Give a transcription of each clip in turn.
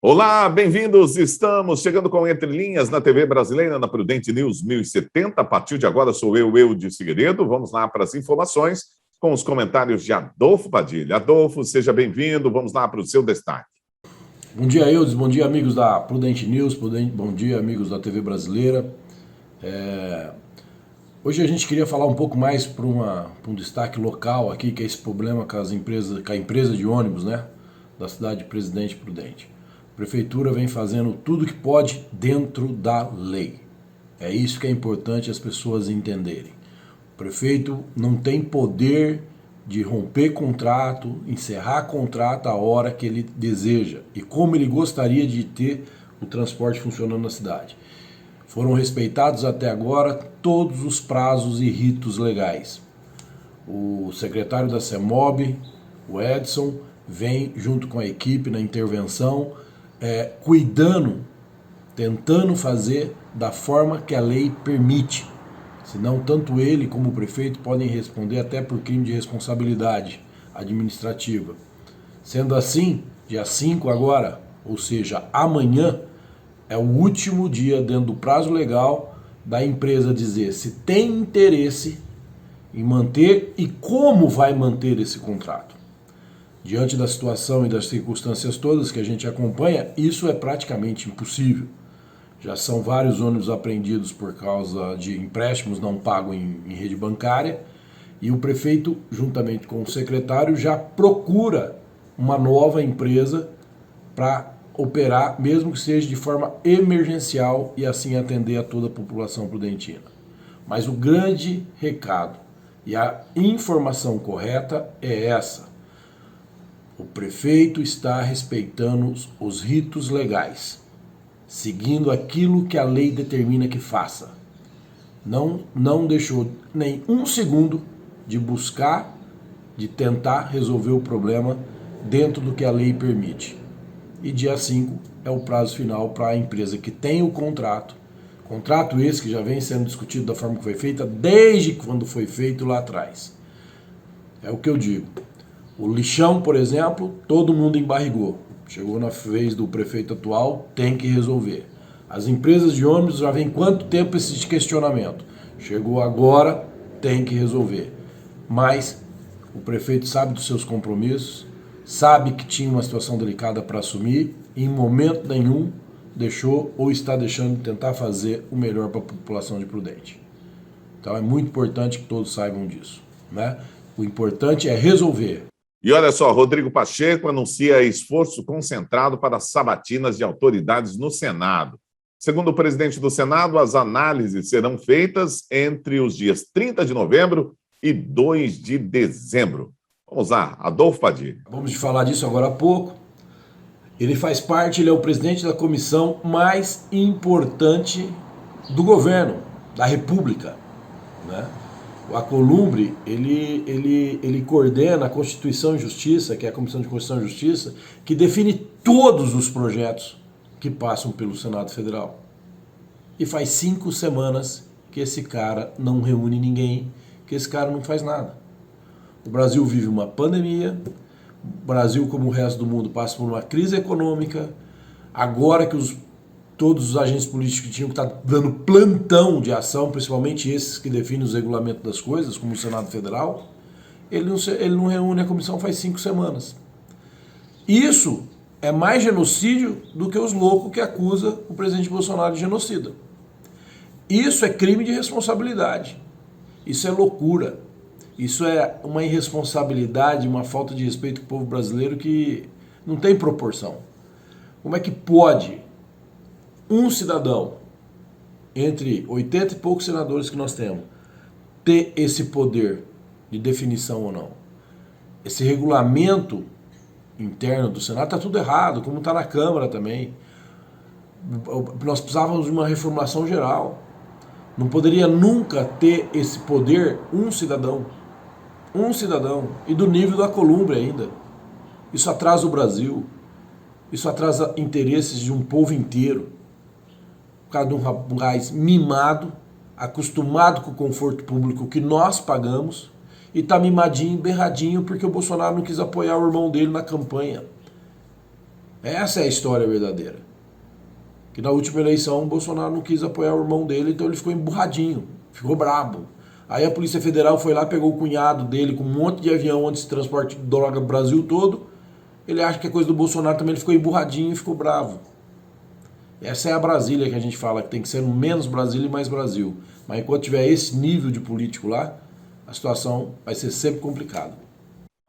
Olá, bem-vindos. Estamos chegando com Entre Linhas na TV Brasileira, na Prudente News 1070. A partir de agora sou eu de Figueiredo. Vamos lá para as informações com os comentários de Adolfo Padilha. Adolfo, seja bem-vindo. Vamos lá para o seu destaque. Bom dia, Eudes. Bom dia, amigos da Prudente News. Bom dia, amigos da TV Brasileira. Hoje a gente queria falar um pouco mais para um destaque local aqui, que é esse problema com a empresa de ônibus, né, da cidade de Presidente Prudente. A prefeitura vem fazendo tudo que pode dentro da lei. É isso que é importante as pessoas entenderem. O prefeito não tem poder de romper contrato, encerrar contrato a hora que ele deseja e como ele gostaria de ter o transporte funcionando na cidade. Foram respeitados até agora todos os prazos e ritos legais. O secretário da CEMOB, o Edson, vem junto com a equipe na intervenção, cuidando, tentando fazer da forma que a lei permite. Senão, tanto ele como o prefeito podem responder até por crime de responsabilidade administrativa. Sendo assim, dia 5 agora, ou seja, amanhã, é o último dia dentro do prazo legal da empresa dizer se tem interesse em manter e como vai manter esse contrato. Diante da situação e das circunstâncias todas que a gente acompanha, isso é praticamente impossível. Já são vários ônibus apreendidos por causa de empréstimos não pagos em rede bancária e o prefeito, juntamente com o secretário, já procura uma nova empresa para operar, mesmo que seja de forma emergencial e assim atender a toda a população prudentina. Mas o grande recado e a informação correta é essa. O prefeito está respeitando os ritos legais, seguindo aquilo que a lei determina que faça. Não deixou nem um segundo de buscar, de tentar resolver o problema dentro do que a lei permite. E dia 5 é o prazo final para a empresa que tem o contrato esse que já vem sendo discutido da forma que foi feita desde quando foi feito lá atrás. É o que eu digo. O lixão, por exemplo, todo mundo embarrigou. Chegou na vez do prefeito atual, tem que resolver. As empresas de ônibus já vem quanto tempo esse questionamento? Chegou agora, tem que resolver. Mas o prefeito sabe dos seus compromissos, sabe que tinha uma situação delicada para assumir e em momento nenhum deixou ou está deixando de tentar fazer o melhor para a população de Prudente. Então é muito importante que todos saibam disso, né? O importante é resolver. E olha só, Rodrigo Pacheco anuncia esforço concentrado para sabatinas de autoridades no Senado. Segundo o presidente do Senado, as análises serão feitas entre os dias 30 de novembro e 2 de dezembro. Vamos lá, Adolfo Padilha. Vamos falar disso agora há pouco. Ele é o presidente da comissão mais importante do governo, da República, né? O Alcolumbre, ele coordena a Constituição e Justiça, que é a Comissão de Constituição e Justiça, que define todos os projetos que passam pelo Senado Federal. E faz 5 semanas que esse cara não reúne ninguém, que esse cara não faz nada. O Brasil vive uma pandemia, o Brasil, como o resto do mundo, passa por uma crise econômica, agora que todos os agentes políticos tinham que estar dando plantão de ação, principalmente esses que definem os regulamentos das coisas, como o Senado Federal, ele não reúne a comissão faz 5 semanas. Isso é mais genocídio do que os loucos que acusam o presidente Bolsonaro de genocida. Isso é crime de responsabilidade. Isso é loucura. Isso é uma irresponsabilidade, uma falta de respeito com o povo brasileiro que não tem proporção. Como é que pode um cidadão, entre 80 e poucos senadores que nós temos, ter esse poder de definição ou não? Esse regulamento interno do Senado está tudo errado, como está na Câmara também. Nós precisávamos de uma reformulação geral. Não poderia nunca ter esse poder um cidadão, e do nível da Alcolumbre ainda. Isso atrasa o Brasil, isso atrasa interesses de um povo inteiro. por causa de um rapaz mimado, acostumado com o conforto público que nós pagamos, e tá mimadinho, berradinho, porque o Bolsonaro não quis apoiar o irmão dele na campanha. Essa é a história verdadeira. Que na última eleição o Bolsonaro não quis apoiar o irmão dele, então ele ficou emburradinho, ficou brabo. Aí a Polícia Federal foi lá, pegou o cunhado dele com um monte de avião onde se transporta droga no Brasil todo. Ele acha que é coisa do Bolsonaro também, ele ficou emburradinho e ficou bravo. Essa é a Brasília que a gente fala, que tem que ser menos Brasília e mais Brasil. Mas enquanto tiver esse nível de político lá, a situação vai ser sempre complicada.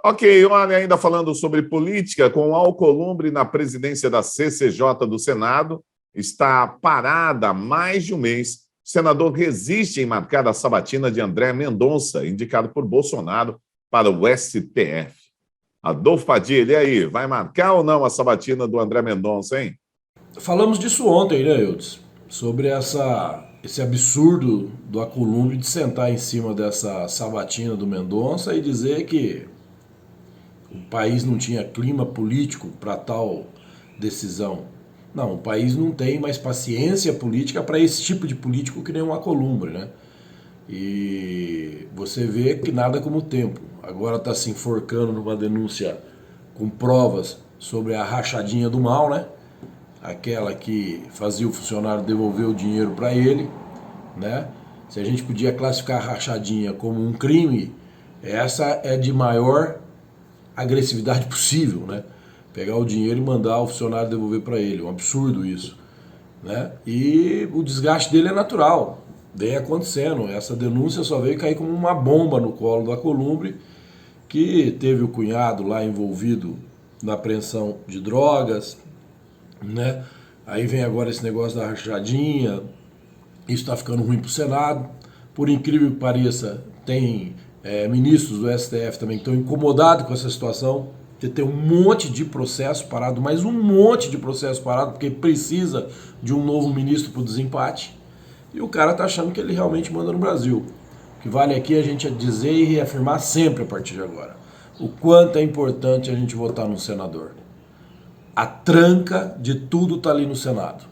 Ok, olha, ainda falando sobre política, com o Alcolumbre na presidência da CCJ do Senado, está parada há mais de um mês. O senador resiste em marcar a sabatina de André Mendonça, indicado por Bolsonaro para o STF. Adolfo Padilha, e aí, vai marcar ou não a sabatina do André Mendonça, hein? Falamos disso ontem, né, Eudes? Sobre esse absurdo do Alcolumbre de sentar em cima dessa sabatina do Mendonça e dizer que o país não tinha clima político para tal decisão. Não, o país não tem mais paciência política para esse tipo de político que nem um Alcolumbre, né? E você vê que nada como o tempo. Agora está se enforcando numa denúncia com provas sobre a rachadinha do mal, né? Aquela que fazia o funcionário devolver o dinheiro para ele, né? Se a gente podia classificar a rachadinha como um crime, essa é de maior agressividade possível, né? Pegar o dinheiro e mandar o funcionário devolver para ele, um absurdo isso, né? E o desgaste dele é natural, vem acontecendo. Essa denúncia só veio cair como uma bomba no colo do Alcolumbre, que teve o cunhado lá envolvido na apreensão de drogas, né? Aí vem agora esse negócio da rachadinha, isso está ficando ruim para o Senado. Por incrível que pareça, tem ministros do STF também que estão incomodados com essa situação, de ter um monte de processo parado, mais um monte de processo parado, porque precisa de um novo ministro para o desempate. E o cara está achando que ele realmente manda no Brasil. O que vale aqui é a gente dizer e reafirmar sempre a partir de agora o quanto é importante a gente votar no senador. A tranca de tudo está ali no Senado.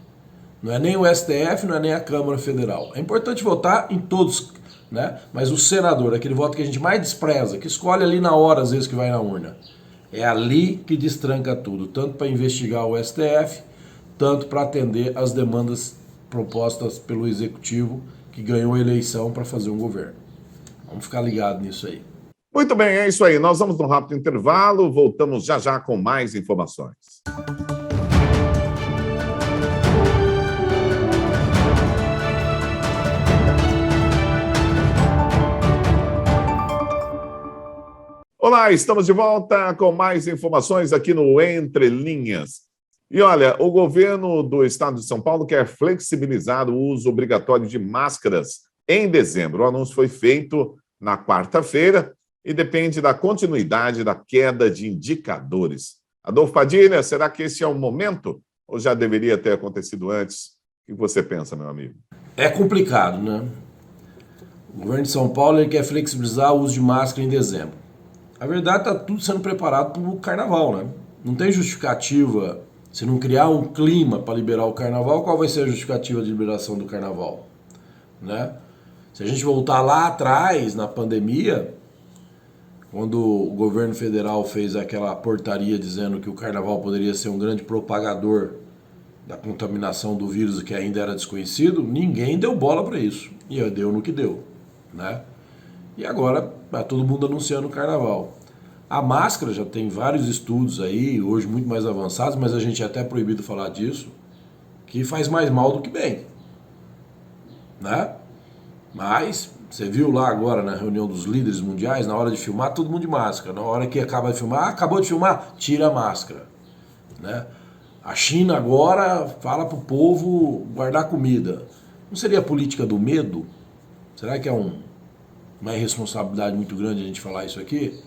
Não é nem o STF, não é nem a Câmara Federal. É importante votar em todos, né? Mas o senador, aquele voto que a gente mais despreza, que escolhe ali na hora, às vezes, que vai na urna, é ali que destranca tudo, tanto para investigar o STF, tanto para atender as demandas propostas pelo Executivo, que ganhou a eleição para fazer um governo. Vamos ficar ligados nisso aí. Muito bem, é isso aí. Nós vamos num rápido intervalo, voltamos já já com mais informações. Olá, estamos de volta com mais informações aqui no Entre Linhas. E olha, o governo do estado de São Paulo quer flexibilizar o uso obrigatório de máscaras em dezembro. O anúncio foi feito na quarta-feira e depende da continuidade da queda de indicadores. Adolfo Padilha, será que esse é o momento ou já deveria ter acontecido antes? O que você pensa, meu amigo? É complicado, né? O governo de São Paulo ele quer flexibilizar o uso de máscara em dezembro. A verdade está tudo sendo preparado para o carnaval, né? Não tem justificativa. Se não criar um clima para liberar o carnaval, qual vai ser a justificativa de liberação do carnaval? Né? Se a gente voltar lá atrás, na pandemia, quando o governo federal fez aquela portaria dizendo que o carnaval poderia ser um grande propagador da contaminação do vírus que ainda era desconhecido, ninguém deu bola para isso. E deu no que deu, né? E agora está todo mundo anunciando o carnaval. A máscara já tem vários estudos aí, hoje muito mais avançados, mas a gente é até proibido falar disso, que faz mais mal do que bem, né? Mas você viu lá agora na reunião dos líderes mundiais, na hora de filmar, todo mundo de máscara. Na hora que acaba de filmar, acabou de filmar, tira a máscara, né? A China agora fala para o povo guardar comida. Não seria a política do medo? Será que é uma irresponsabilidade muito grande a gente falar isso aqui?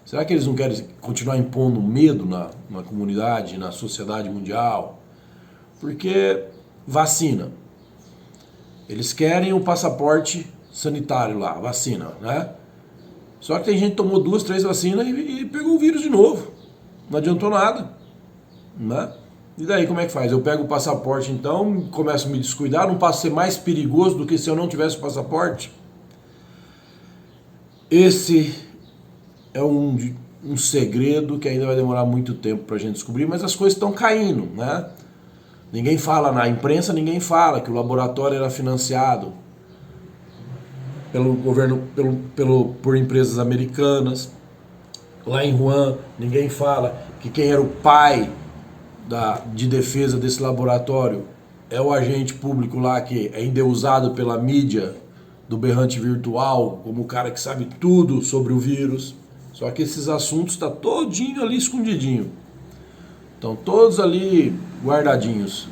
Será que eles não querem continuar impondo medo na comunidade, na sociedade mundial? Porque vacina. Eles querem o passaporte sanitário lá, vacina, né? Só que tem gente que tomou 2, 3 vacinas e pegou o vírus de novo. Não adiantou nada, né? E daí como é que faz? Eu pego o passaporte então, começo a me descuidar, não passo a ser mais perigoso do que se eu não tivesse o passaporte? Esse é um segredo que ainda vai demorar muito tempo para a gente descobrir, mas as coisas estão caindo, né? Ninguém fala, na imprensa ninguém fala que o laboratório era financiado pelo governo, por empresas americanas. Lá em Wuhan, ninguém fala que quem era o pai de defesa desse laboratório é o agente público lá que é endeusado pela mídia do berrante virtual, como o cara que sabe tudo sobre o vírus. Só que esses assuntos estão todinho ali escondidinho. Estão todos ali guardadinhos.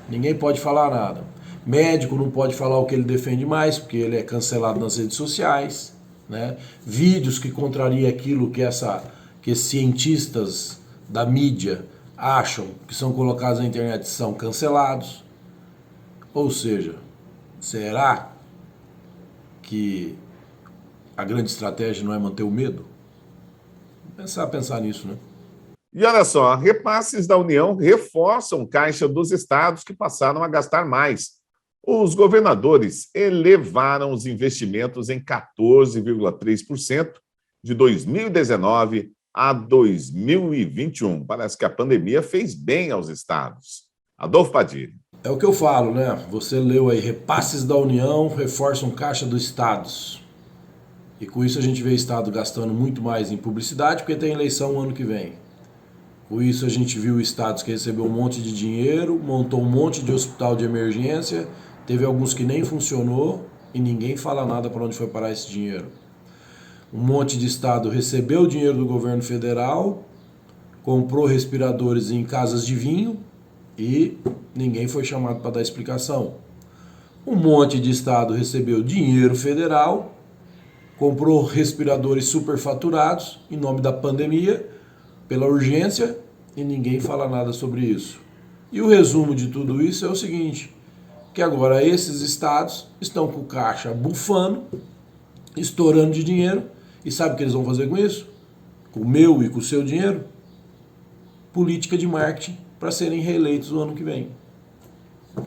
Ninguém pode falar nada. Médico não pode falar o que ele defende mais, porque ele é cancelado nas redes sociais. Né? Vídeos que contrariam aquilo que esses cientistas da mídia acham que são colocados na internet são cancelados. Ou seja, será que a grande estratégia não é manter o medo? Pensar nisso, né? E olha só, repasses da União reforçam caixa dos estados que passaram a gastar mais. Os governadores elevaram os investimentos em 14,3% de 2019 a 2021. Parece que a pandemia fez bem aos estados. Adolfo Padilha. É o que eu falo, né? Você leu aí, repasses da União reforçam caixa dos estados. E com isso a gente vê o estado gastando muito mais em publicidade, porque tem eleição o ano que vem. Com isso a gente viu estados que recebeu um monte de dinheiro, montou um monte de hospital de emergência, teve alguns que nem funcionou e ninguém fala nada para onde foi parar esse dinheiro. Um monte de estado recebeu o dinheiro do governo federal, comprou respiradores em casas de vinho e ninguém foi chamado para dar explicação. Um monte de estado recebeu dinheiro federal, comprou respiradores superfaturados em nome da pandemia, pela urgência, e ninguém fala nada sobre isso. E o resumo de tudo isso é o seguinte, que agora esses estados estão com o caixa bufando, estourando de dinheiro, e sabe o que eles vão fazer com isso? Com o meu e com o seu dinheiro? Política de marketing para serem reeleitos no ano que vem.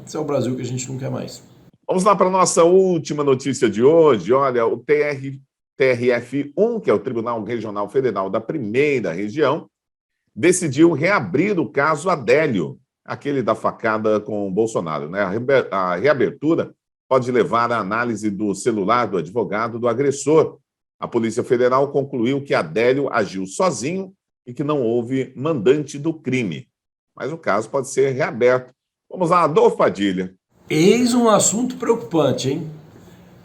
Esse é o Brasil que a gente não quer mais. Vamos lá para a nossa última notícia de hoje. Olha, o TRF1, que é o Tribunal Regional Federal da Primeira Região, decidiu reabrir o caso Adélio, aquele da facada com o Bolsonaro. Né? A reabertura pode levar à análise do celular do advogado do agressor. A Polícia Federal concluiu que Adélio agiu sozinho e que não houve mandante do crime. Mas o caso pode ser reaberto. Vamos lá, Adolfo Padilha. Eis um assunto preocupante, hein?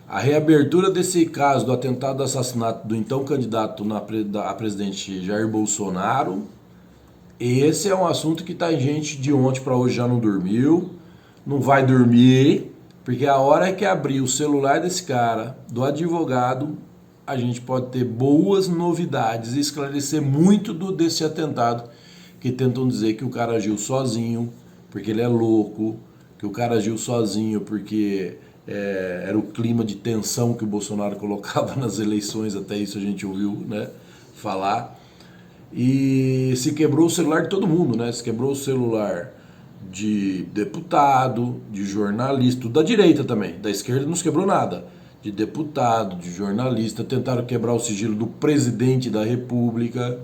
A reabertura desse caso do atentado do assassinato do então candidato a presidente Jair Bolsonaro, esse é um assunto que tá gente de ontem para hoje já não dormiu, não vai dormir, porque a hora que abrir o celular desse cara, do advogado, a gente pode ter boas novidades e esclarecer muito desse atentado, que tentam dizer que o cara agiu sozinho, porque ele é louco, que o cara agiu sozinho porque era o clima de tensão que o Bolsonaro colocava nas eleições, até isso a gente ouviu, né, falar. E se quebrou o celular de todo mundo, né? Se quebrou o celular de deputado, de jornalista, da direita também, da esquerda não se quebrou nada. De deputado, de jornalista, tentaram quebrar o sigilo do presidente da República,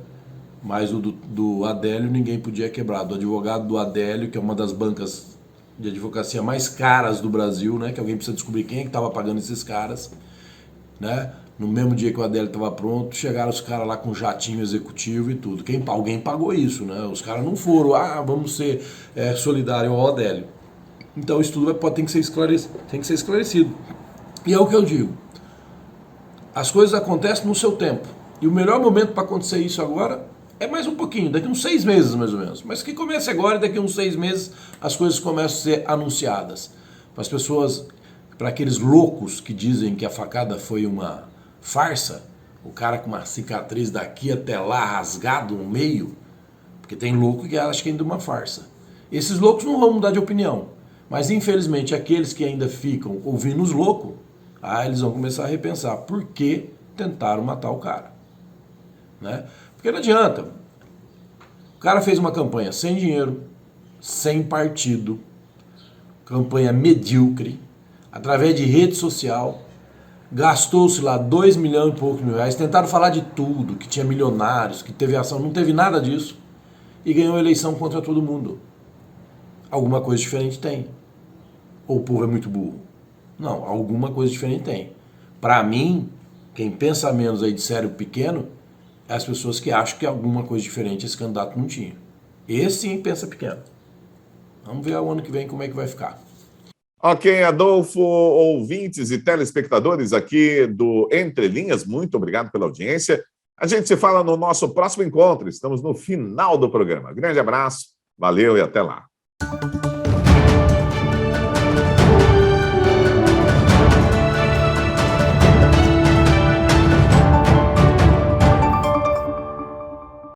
mas o do Adélio ninguém podia quebrar. Do advogado do Adélio, que é uma das bancas de advocacia mais caras do Brasil, né? Que alguém precisa descobrir quem é que estava pagando esses caras, né? No mesmo dia que o Adélio estava pronto, chegaram os caras lá com jatinho executivo e tudo. Alguém pagou isso, né? Os caras não foram, vamos ser solidários ao Adélio. Então isso tudo tem que ser esclarecido. E é o que eu digo. As coisas acontecem no seu tempo. E o melhor momento para acontecer isso agora é mais um pouquinho, daqui uns 6 meses mais ou menos. Mas que comece agora e daqui uns 6 meses as coisas começam a ser anunciadas. Para as pessoas, para aqueles loucos que dizem que a facada foi uma farsa, o cara com uma cicatriz daqui até lá, rasgado no meio, porque tem louco que acha que ainda é uma farsa. Esses loucos não vão mudar de opinião, mas infelizmente aqueles que ainda ficam ouvindo os loucos, eles vão começar a repensar por que tentaram matar o cara, né? Porque não adianta, o cara fez uma campanha sem dinheiro, sem partido, campanha medíocre, através de rede social, gastou-se lá 2 milhões e poucos mil reais, tentaram falar de tudo, que tinha milionários, que teve ação, não teve nada disso, e ganhou a eleição contra todo mundo. Alguma coisa diferente tem. Ou o povo é muito burro? Não, alguma coisa diferente tem. Para mim, quem pensa menos aí de sério pequeno, é as pessoas que acham que alguma coisa diferente esse candidato não tinha. Esse sim pensa pequeno. Vamos ver o ano que vem como é que vai ficar. Ok, Adolfo, ouvintes e telespectadores aqui do Entre Linhas, muito obrigado pela audiência. A gente se fala no nosso próximo encontro. Estamos no final do programa. Grande abraço, valeu e até lá.